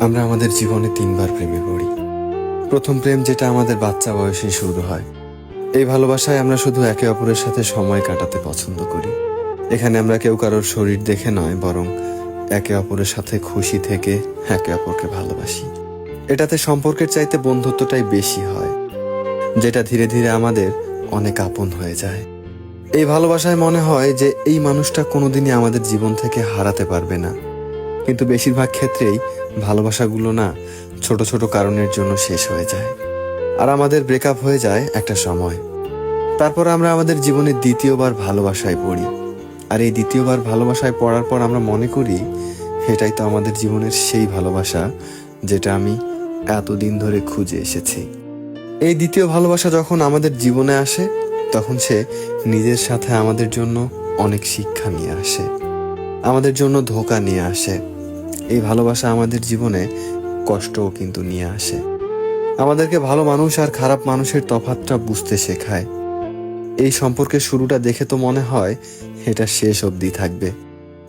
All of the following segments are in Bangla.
আমরা আমাদের জীবনে 3বার প্রেমে পড়ি। প্রথম প্রেম, যেটা আমাদের বাচ্চা বয়সে শুরু হয়। এই ভালোবাসায় আমরা শুধু একে অপরের সাথে সময় কাটাতে পছন্দ করি। এখানে আমরা কেউ কারোর শরীর দেখে নয়, বরং একে অপরের সাথে খুশি থেকে একে অপরকে ভালোবাসি। এটাতে সম্পর্কের চাইতে বন্ধুত্বটাই বেশি হয়, যেটা ধীরে ধীরে আমাদের অনেক আপন হয়ে যায়। এই ভালোবাসায় মনে হয় যে এই মানুষটা কোনোদিনই আমাদের জীবন থেকে হারাতে পারবে না। কিন্তু বেশিরভাগ ক্ষেত্রেই ভালোবাসাগুলো না ছোট ছোট কারণের জন্য শেষ হয়ে যায়, আর আমাদের ব্রেকআপ হয়ে যায় একটা সময়। তারপর আমরা আমাদের জীবনে দ্বিতীয়বার ভালোবাসায় পড়ি, আর এই দ্বিতীয়বার ভালোবাসায় পড়ার পর আমরা মনে করি এটাই তো আমাদের জীবনের সেই ভালোবাসা যেটা আমি এতদিন ধরে খুঁজে এসেছি। এই দ্বিতীয় ভালোবাসা যখন আমাদের জীবনে আসে, তখন সে নিজের সাথে আমাদের জন্য অনেক শিক্ষা নিয়ে আসে, আমাদের জন্য ধোঁকা নিয়ে আসে। এই ভালোবাসা আমাদের জীবনে কষ্টও কিন্তু নিয়ে আসে, আমাদেরকে ভালো মানুষ আর খারাপ মানুষের তফাৎটা বুঝতে শেখায়। এই সম্পর্কের শুরুটা দেখে তো মনে হয় এটা শেষ অবধি থাকবে,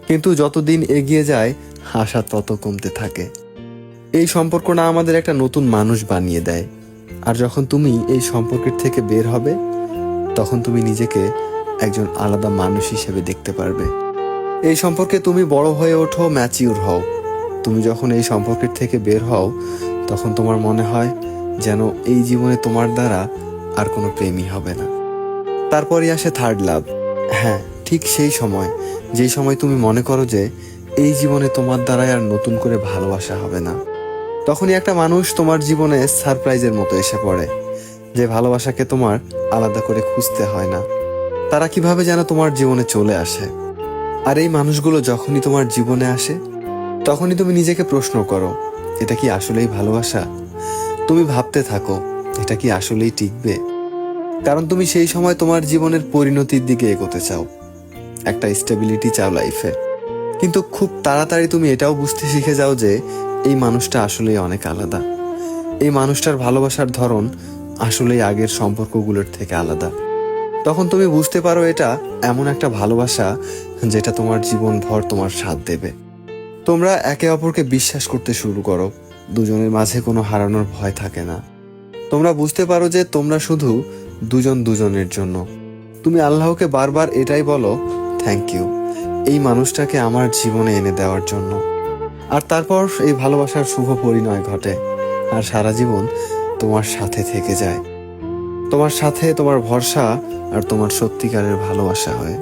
কিন্তু যতদিন এগিয়ে যায় আশা তত কমতে থাকে। এই সম্পর্কটা আমাদের একটা নতুন মানুষ বানিয়ে দেয়, আর যখন তুমি এই সম্পর্কের থেকে বের হবে, তখন তুমি নিজেকে একজন আলাদা মানুষ হিসেবে দেখতে পারবে। এই সম্পর্কে তুমি বড় হয়ে ওঠো, ম্যাচিউর হও। তুমি যখন এই সম্পর্কের থেকে বের হও, তখন তোমার মনে হয় যেন এই জীবনে তোমার দ্বারা আর কোনো প্রেমই হবে না। তারপরই আসে থার্ড লাভ। হ্যাঁ, ঠিক সেই সময়, যেই সময় তুমি মনে করো যে এই জীবনে তোমার দ্বারাই আর নতুন করে ভালোবাসা হবে না, তখনই একটা মানুষ তোমার জীবনে সারপ্রাইজের মতো এসে পড়ে, যে ভালোবাসাকে তোমার আলাদা করে খুঁজতে হয় না। তারা কিভাবে যেন তোমার জীবনে চলে আসে। আর এই মানুষগুলো যখনই তোমার জীবনে আসে, তখনই তুমি নিজেকে প্রশ্ন করো, এটা কি আসলেই ভালোবাসা? তুমি ভাবতে থাকো, এটা কি আসলেই টিকবে? কারণ তুমি সেই সময় তোমার জীবনের পরিণতির দিকে এগোতে চাও, একটা স্টেবিলিটি চাও লাইফে। কিন্তু খুব তাড়াতাড়ি তুমি এটাও বুঝতে শিখে যাও যে এই মানুষটা আসলেই অনেক আলাদা। এই মানুষটার ভালোবাসার ধরন আসলেই আগের সম্পর্কগুলোর থেকে আলাদা। তখন তুমি বুঝতে পারো এটা এমন একটা ভালোবাসা যেটা তোমার জীবন ভর তোমার সাথ দেবে। তোমরা একে অপরকে বিশ্বাস করতে শুরু করো, দুজনের মাঝে কোনো হারানোর ভয় থাকে না। তোমরা বুঝতে পারো যে তোমরা শুধু দুজন দুজনের জন্য। তুমি আল্লাহকে বারবার এটাই বলো, থ্যাংক ইউ এই মানুষটাকে আমার জীবনে এনে দেওয়ার জন্য। আর তারপর এই ভালোবাসার শুভ পরিণয় ঘটে, আর সারা জীবন তোমার সাথে থেকে যায়। তোমার সাথে তোমার ভরসা আর তোমার সত্যিকারের ভালোবাসা হয়।